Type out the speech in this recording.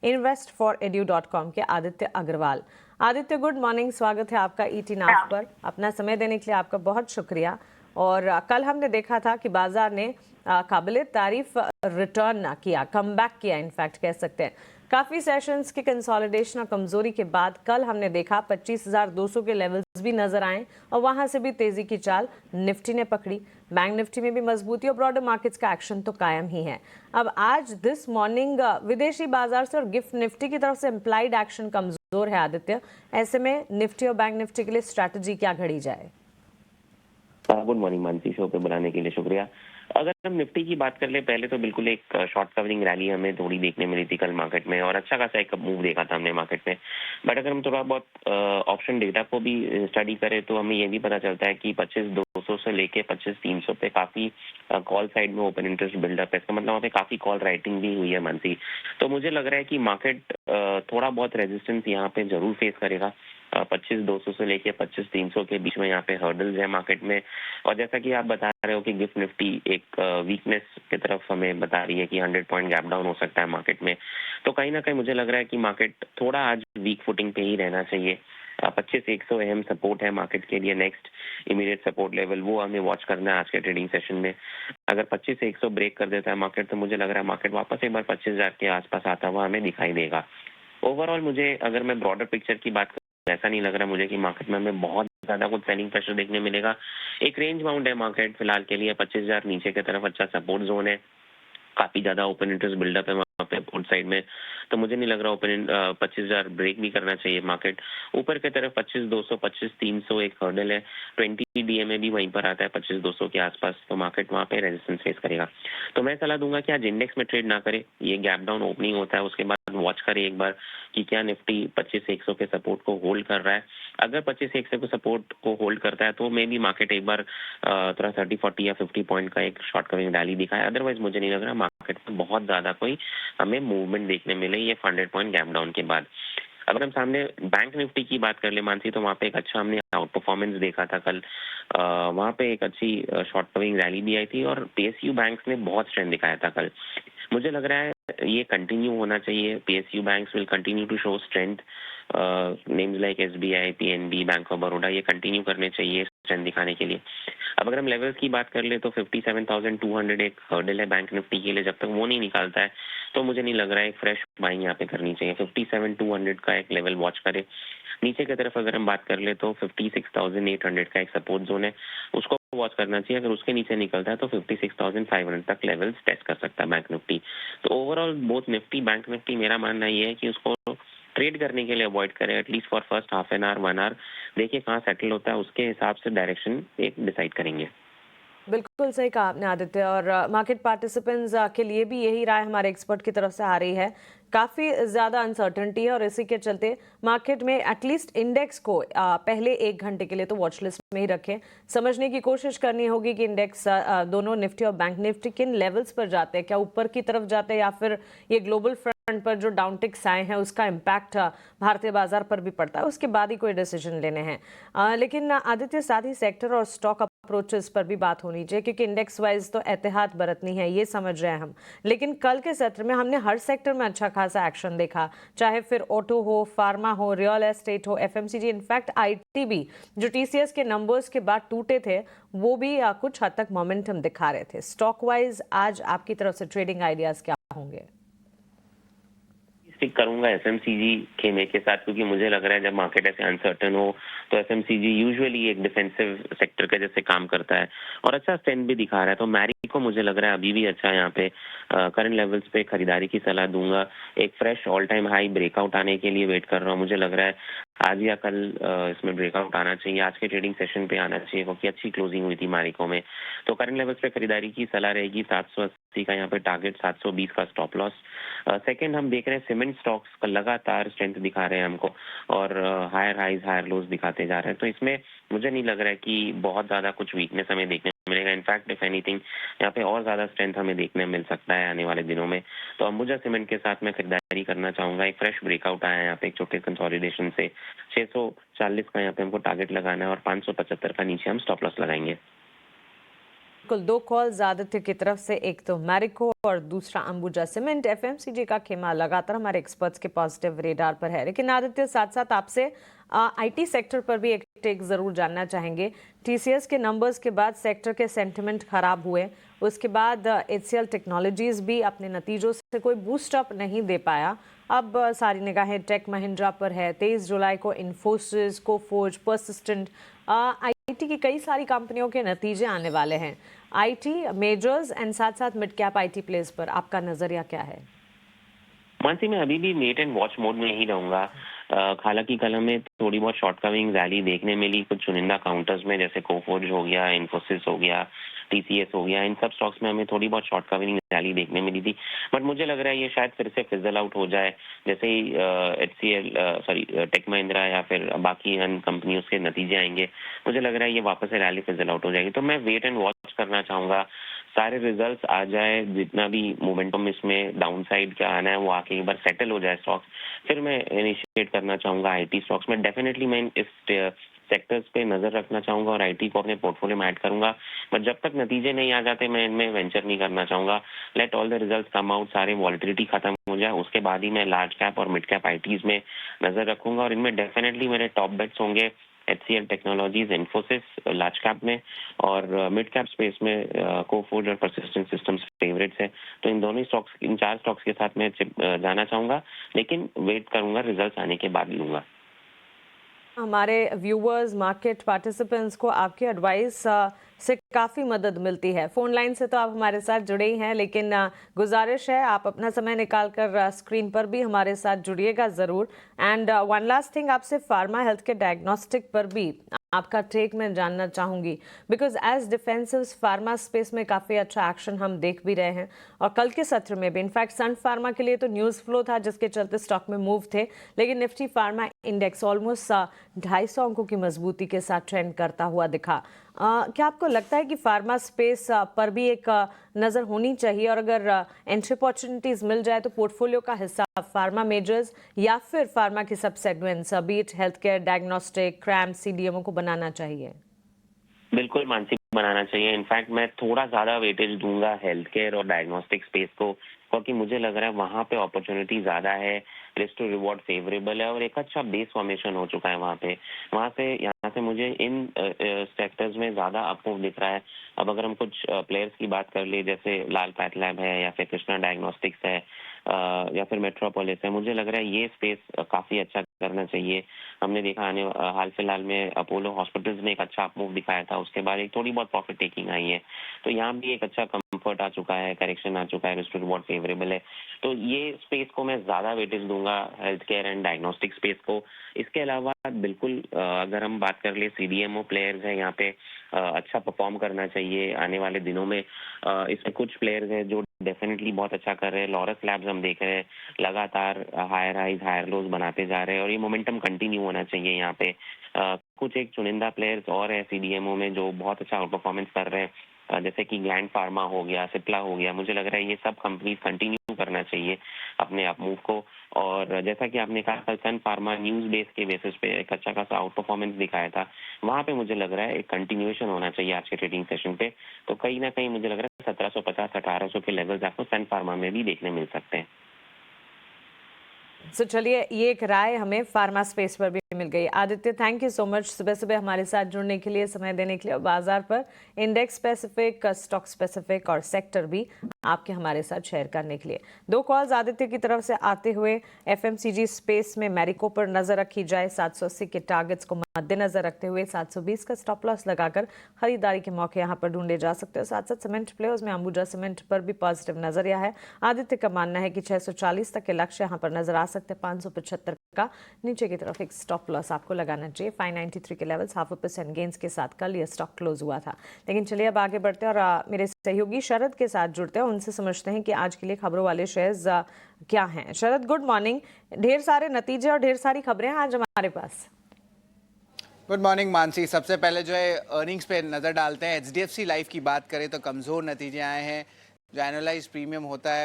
investforedu.com के Aditya Agarwal. Aditya, good morning, स्वागत है आपका ईटी नाव पर। अपना समय देने के लिए आपका बहुत शुक्रिया। और कल हमने देखा था कि बाजार ने काबिले तारीफ रिटर्न किया, कमबैक किया, इनफैक्ट कह सकते हैं। काफ़ी सेशंस के कंसोलिडेशन और कमजोरी के बाद कल हमने देखा 25,200 के लेवल्स भी नजर आए और वहां से भी तेजी की चाल निफ्टी ने पकड़ी। बैंक निफ्टी में भी मजबूती और ब्रॉडर मार्केट्स का एक्शन तो कायम ही है। अब आज दिस मॉर्निंग विदेशी बाजार से और गिफ्ट निफ्टी की तरफ से इम्प्लाइड एक्शन कमजोर है आदित्य। ऐसे में निफ्टी और बैंक निफ्टी के लिए स्ट्रैटेजी क्या घड़ी जाए? गुड मॉर्निंग मानसी, शो पे बुलाने के लिए शुक्रिया। अगर हम निफ्टी की बात कर ले, पहले तो बिल्कुल एक शॉर्ट कवरिंग रैली हमें थोड़ी देखने मिली थी कल मार्केट में और अच्छा खासा एक मूव देखा था हमने मार्केट में। बट अगर हम थोड़ा बहुत ऑप्शन डेटा को भी स्टडी करें तो हमें ये भी पता चलता है कि 25,200 से लेके 25,300 पे काफी कॉल साइड में ओपन इंटरेस्ट बिल्डअप है। इसका मतलब वहाँ पे काफी कॉल राइटिंग भी हुई है मानसी। तो मुझे लग रहा है कि मार्केट थोड़ा बहुत रेजिस्टेंस यहाँ पे जरूर फेस करेगा। 25,200 से लेके 25,300 के बीच में यहाँ पे हर्डल्स है मार्केट में। और जैसा कि आप बता रहे हो कि गिफ्ट निफ्टी एक वीकनेस की तरफ हमें बता रही है कि 100 पॉइंट गैप डाउन हो सकता है मार्केट में। तो कहीं ना कहीं मुझे लग रहा है कि मार्केट थोड़ा आज वीक फुटिंग पे ही रहना चाहिए। 25,100 अहम सपोर्ट है मार्केट के लिए। नेक्स्ट इमीडिएट सपोर्ट लेवल वो हमें वॉच करना है आज के ट्रेडिंग सेशन में। अगर 25,100 ब्रेक कर देता है मार्केट तो मुझे लग रहा है मार्केट वापस एक बार 25,000 के आसपास आता हुआ हमें दिखाई देगा। ओवरऑल मुझे, अगर मैं ब्रॉडर पिक्चर की बात करूं, ऐसा नहीं लग रहा मुझे कि मार्केट में हमें बहुत ज्यादा कुछ सेलिंग प्रेशर देखने मिलेगा। एक रेंज बाउंड है मार्केट फिलहाल के लिए। 25,000 नीचे की तरफ अच्छा सपोर्ट जोन है। काफी ज्यादा ओपन इंटरेस्ट बिल्डअप है वहाँ पे पोर्ट साइड में। तो मुझे नहीं लग रहा 25,000 ब्रेक भी करना चाहिए मार्केट। ऊपर की तरफ 25,200 25,300 एक हर्डल है। 20 डीएमए भी वहीं पर आता है 25,200 के आसपास। तो मार्केट वहाँ पे रेजिस्टेंस फेस करेगा। तो मैं सलाह दूंगा कि आज इंडेक्स में ट्रेड ना करे। ये गैप डाउन ओपनिंग होता है उसके बाद वॉच करें एक बार कि क्या निफ्टी 25,100 के सपोर्ट को होल्ड कर रहा है। अगर 25,100 के सपोर्ट को होल्ड करता है तो मे भी मार्केट एक बार थोड़ा 30 40 या 50 पॉइंट का एक शॉर्ट कवरिंग रैली दिखाए। अदरवाइज मुझे नहीं लग रहा मार्केट में बहुत ज्यादा कोई हमें मूवमेंट देखने मिले ये 100 पॉइंट गैप डाउन के बाद। अगर हम सामने बैंक निफ्टी की बात कर ले मानसी, तो वहाँ पे एक अच्छा हमने आउट परफॉर्मेंस देखा था कल। वहाँ पे एक अच्छी शॉर्ट कवरिंग रैली भी आई थी और पीएसयू बैंक्स ने बहुत स्ट्रेंथ दिखाया था कल। मुझे लग रहा है ये कंटिन्यू होना चाहिए। PSU banks will continue to show strength. Names like SBI, PNB, Bank of Baroda ये कंटिन्यू करने चाहिए स्ट्रेंथ दिखाने के लिए। अब अगर हम लेवल्स की बात कर ले तो 57,200 एक हर्डल है बैंक निफ्टी के लिए। जब तक वो नहीं निकालता है तो मुझे नहीं लग रहा है एक फ्रेश बाइंग यहाँ पे करनी चाहिए। 57,200 का एक लेवल वॉच करे। नीचे की तरफ अगर हम बात कर ले तो 56,800 का एक सपोर्ट जोन है, उसको वॉच करना चाहिए। अगर उसके नीचे निकलता है तो 56,500 तक लेवल्स टेस्ट कर सकता है बैंक निफ्टी। तो overall both Nifty bank Nifty मेरा मानना ये है कि उसको ट्रेड करने के लिए अवॉइड करें at least for first half an hour 1 hour. देखिए कहाँ सेटल होता है, उसके हिसाब से डायरेक्शन एक डिसाइड करेंगे। बिल्कुल सही कहा आपने आदित्य। और मार्केट पार्टिसिपेंट्स के लिए भी यही राय हमारे एक्सपर्ट की तरफ से आ रही है। काफ़ी ज़्यादा अनसर्टनिटी है और इसी के चलते मार्केट में एटलीस्ट इंडेक्स को पहले 1 घंटे के लिए तो वॉच लिस्ट में ही रखें। समझने की कोशिश करनी होगी कि इंडेक्स दोनों निफ्टी और बैंक निफ्टी किन लेवल्स पर जाते हैं, क्या ऊपर की तरफ जाते हैं या फिर ये ग्लोबल फ्रंट पर जो डाउनटिक्स आए हैं उसका इम्पैक्ट भारतीय बाजार पर भी पड़ता है, उसके बाद ही कोई डिसीजन लेने हैं। लेकिन आदित्य, साथ ही सेक्टर और स्टॉक अप्रोचेस पर भी बात होनी चाहिए क्योंकि इंडेक्स वाइज तो एहतियात बरतनी है, ये समझ रहे हैं हम। लेकिन कल के सत्र में हमने हर सेक्टर में अच्छा खासा एक्शन देखा, चाहे फिर ऑटो हो, फार्मा हो, रियल एस्टेट हो, एफएमसीजी, इनफैक्ट आईटी भी, जो टीसीएस के नंबर्स के बाद टूटे थे, वो भी कुछ हद तक मोमेंटम दिखा रहे थे। स्टॉक वाइज आज आपकी तरफ से ट्रेडिंग आइडियाज क्या होंगे? स्टिक करूंगा एफएमसीजी खेमे के साथ, क्योंकि मुझे लग रहा है जब मार्केट ऐसे अनसर्टन हो तो एफएमसीजी यूजुअली एक डिफेंसिव सेक्टर के जैसे काम करता है और अच्छा स्ट्रेंथ भी दिखा रहा है। तो मैरी को मुझे लग रहा है अभी भी अच्छा यहाँ पे करंट लेवल्स पे खरीदारी की सलाह दूंगा। एक fresh all time high breakout आने के लिए वेट कर रहा हूँ। मुझे लग रहा है आज या कल इसमें ब्रेकआउट आना चाहिए, आज के ट्रेडिंग सेशन पे आना चाहिए क्योंकि अच्छी क्लोजिंग हुई थी मारिको में। तो करंट लेवल्स पे खरीदारी की सलाह रहेगी। 780 का यहाँ पे टारगेट, 720 का स्टॉप लॉस। सेकंड, हम देख रहे हैं सीमेंट स्टॉक्स का लगातार स्ट्रेंथ दिखा रहे हैं हमको और हायर हाइज हायर लोज दिखाते जा रहे हैं। तो इसमें मुझे नहीं लग रहा है कि बहुत ज्यादा कुछ वीकनेस हमें देखने मिलेगा। इनफैक्ट इफ एनीथिंग यहाँ पे और ज्यादा स्ट्रेंथ हमें देखने मिल सकता है आने वाले दिनों में। तो अंबुजा सीमेंट के साथ मैं खरीदारी करना चाहूंगा। एक फ्रेश ब्रेकआउट आया है यहाँ पे एक छोटे कंसोलिडेशन से। 640 का यहाँ पे हमको टारगेट लगाना है और 575 का नीचे हम स्टॉप लॉस लगाएंगे। बिल्कुल, दो कॉल्स आदित्य की तरफ से, एक तो मैरिको और दूसरा अंबुजा सीमेंट। एफएमसीजी का खेमा लगातार हमारे एक्सपर्ट्स के पॉजिटिव रेडार पर है, लेकिन आदित्य साथ साथ आपसे आईटी सेक्टर पर भी एक टेक जरूर जानना चाहेंगे। टीसीएस के नंबर्स के बाद सेक्टर के सेंटिमेंट खराब हुए, उसके बाद एचसीएल टेक्नोलॉजीज भी अपने नतीजों से कोई बूस्ट अप नहीं दे पाया। अब सारी निगाहें टेक महिंद्रा पर है। 23 जुलाई को इन्फोसिस, कोफोर्ज, परसिस्टेंट, आईटी की कई सारी कंपनियों के नतीजे आने वाले हैं। आईटी मेजर्स एंड साथ साथ मिड कैप आईटी प्लेस पर आपका नजरिया क्या है? मानसी, मैं अभी भी वेट एंड वॉच मोड में ही रहूंगा। हालांकि कल हमें थोड़ी बहुत शॉर्ट कवरिंग रैली देखने मिली कुछ चुनिंदा काउंटर्स में, जैसे कोफोर्ज हो गया, इन्फोसिस हो गया, टीसीएस हो गया। इन सब स्टॉक्स में हमें थोड़ी बहुत शॉर्ट कवरिंग रैली देखने मिली थी। बट मुझे लग रहा है ये शायद फिर से फिजल आउट हो जाए, जैसे ही एचसीएल टेक महिंद्रा या फिर बाकी अन्य कंपनियों के नतीजे आएंगे। मुझे लग रहा है ये वापस से रैली फिजल आउट हो जाएगी। तो मैं वेट एंड वॉच करना चाहूंगा, सारे रिजल्ट्स आ जाए, जितना भी मोमेंटम इसमें डाउन साइड का आना है वो आके एक बार सेटल हो जाए स्टॉक्स, फिर मैं इनिशिएट करना चाहूंगा आईटी स्टॉक्स में। डेफिनेटली मैं इस सेक्टर्स पे नजर रखना चाहूंगा और आईटी को अपने पोर्टफोलियो में ऐड करूंगा। बट जब तक नतीजे नहीं आ जाते मैं इनमें वेंचर नहीं करना चाहूंगा। Let all the results come out, सारे वॉलिटिलिटी खत्म हो जाए, उसके बाद ही मैं लार्ज कैप और मिड कैप आईटीज में नजर रखूंगा। और इनमें डेफिनेटली मेरे टॉप बेट्स होंगे HCL technologies, Infosys large cap में, और मिड कैप स्पेस में कोफोर्ज और परसिस्टेंट सिस्टम्स फेवरेट्स है। तो इन दोनों स्टॉक्स, इन चार स्टॉक्स के साथ मैं जाना चाहूंगा, लेकिन वेट करूंगा, रिजल्ट्स आने के बाद लूंगा। हमारे व्यूअर्स, मार्केट पार्टिसिपेंट्स को आपकी एडवाइस से काफ़ी मदद मिलती है। फ़ोन लाइन से तो आप हमारे साथ जुड़े ही हैं, लेकिन गुजारिश है आप अपना समय निकाल कर स्क्रीन पर भी हमारे साथ जुड़िएगा ज़रूर। एंड वन लास्ट थिंग, आपसे फार्मा हेल्थ के डायग्नोस्टिक पर भी आपका टेक मैं जानना चाहूँगी, because as defensive pharma space में काफ़ी अच्छा एक्शन हम देख भी रहे हैं। और कल के सत्र में भी इनफैक्ट सन फार्मा के लिए तो न्यूज़ फ्लो था जिसके चलते स्टॉक में मूव थे, लेकिन निफ्टी फार्मा इंडेक्स ऑलमोस्ट 250 अंकों की मजबूती के साथ ट्रेंड करता हुआ दिखा। क्या आपको लगता है कि फार्मा स्पेस पर भी एक नज़र होनी चाहिए, और अगर एंट्री अपॉर्चुनिटीज मिल जाए तो पोर्टफोलियो का हिस्सा फार्मा मेजर्स या फिर फार्मा के सब सेगमेंट्स बीट health care, diagnostic, CRAM, CDMO को बनाना चाहिए? बिल्कुल मानसिक बनाना चाहिए। इनफैक्ट मैं थोड़ा ज्यादा वेटेज दूंगा हेल्थ केयर और डायग्नोस्टिक स्पेस को, क्योंकि मुझे लग रहा है वहां पे अपॉर्चुनिटी ज्यादा है, रिस्क टू रिवॉर्ड फेवरेबल है और एक अच्छा बेस फॉर्मेशन हो चुका है वहां पे। यहाँ से मुझे इन सेक्टर्स में ज्यादा अपमूव दिख रहा है। अब अगर हम कुछ प्लेयर्स की बात कर ले, जैसे लाल पैथ लैब है या फिर कृष्णा डायग्नोस्टिक्स है, या फिर मेट्रोपोलिस है, मुझे लग रहा है ये स्पेस काफी अच्छा करना चाहिए। हमने देखा हाल फिलहाल में अपोलो हॉस्पिटल्स ने एक अच्छा अपमूव दिखाया था, उसके बाद एक थोड़ी बहुत प्रॉफिट टेकिंग आई है। तो यहाँ भी एक अच्छा कंफर्ट आ चुका है, करेक्शन आ चुका है, रिस्क टू रिवॉर्ड फेवरेबल है। तो ये स्पेस को मैं ज्यादा वेटेज दूंगा, health care and diagnostic space को। इसके अलावा बिल्कुल अगर हम बात कर ले, सीडीएमओ प्लेयर्स है यहाँ पे, अच्छा परफॉर्म करना चाहिए आने वाले दिनों में। इसमें कुछ प्लेयर्स हैं जो डेफिनेटली बहुत अच्छा कर रहे हैं। लॉरस लैब्स हम देख रहे हैं लगातार हायर हाइज हायर लोज बनाते जा रहे हैं और ये मोमेंटम कंटिन्यू होना चाहिए यहाँ पे। कुछ एक चुनिंदा प्लेयर्स और है सीडीएमओ में जो बहुत अच्छा आउट परफॉर्मेंस कर रहे हैं, जैसे कि ग्लैंड फार्मा हो गया, सिप्ला हो गया। मुझे लग रहा है ये सब कंपनीज कंटिन्यू करना चाहिए अपने आप मूव को। और जैसा कि आपने कहा, सन फार्मा न्यूज बेस के बेसिस पे एक अच्छा खासा आउट परफॉर्मेंस दिखाया था, वहां पे मुझे लग रहा है एक कंटिन्यूएशन होना चाहिए आज के ट्रेडिंग सेशन पे। तो कहीं ना कहीं मुझे लग रहा है 1750-1800 के लेवल्स आपको सन फार्मा में भी देखने मिल सकते हैं। सो चलिए, ये एक राय हमें फार्मा स्पेस पर भी मिल गई। Aditya, thank you so much सुबह सुबह हमारे साथ जुड़ने के लिए, समय देने के लिए, और बाजार पर इंडेक्स स्पेसिफिक, स्टॉक स्पेसिफिक और सेक्टर भी आपके हमारे साथ शेयर करने के लिए। दो कॉल्स आदित्य की तरफ से आते हुए, एफएमसीजी स्पेस में मैरिको पर नजर रखी जाए, 780 के टारगेट्स को मद्देनजर रखते हुए 720 का स्टॉप लॉस लगाकर खरीदारी के मौके यहां पर ढूंढे जा सकते हैं। साथ साथ सीमेंट प्लेयर्स में अंबुजा सीमेंट पर भी पॉजिटिव नजरिया है। आदित्य का मानना है कि 640 तक के लक्ष्य यहां पर नजर आ सकते हैं। 575 का नीचे की तरफ एक स्टॉप लॉस आपको लगाना चाहिए। 593 के लेवल्स 0.5% गेंस के साथ कल यह स्टॉक क्लोज हुआ था। लेकिन चलिए अब आगे बढ़ते हैं और मेरे सहयोगी शरद के साथ जुड़ते हैं, उनसे समझते हैं कि आज के लिए खबरों वाले शेयर्स क्या हैं। शरद, गुड मॉर्निंग। ढेर सारे नतीजे और ढेर सारी खबरें हैं आज हमारे पास। Good morning Mansi. सबसे पहले जो है अर्निंग्स पे नज़र डालते हैं। एचडीएफसी लाइफ की बात करें तो कमज़ोर नतीजे आए हैं। जो एनुअलाइज प्रीमियम होता है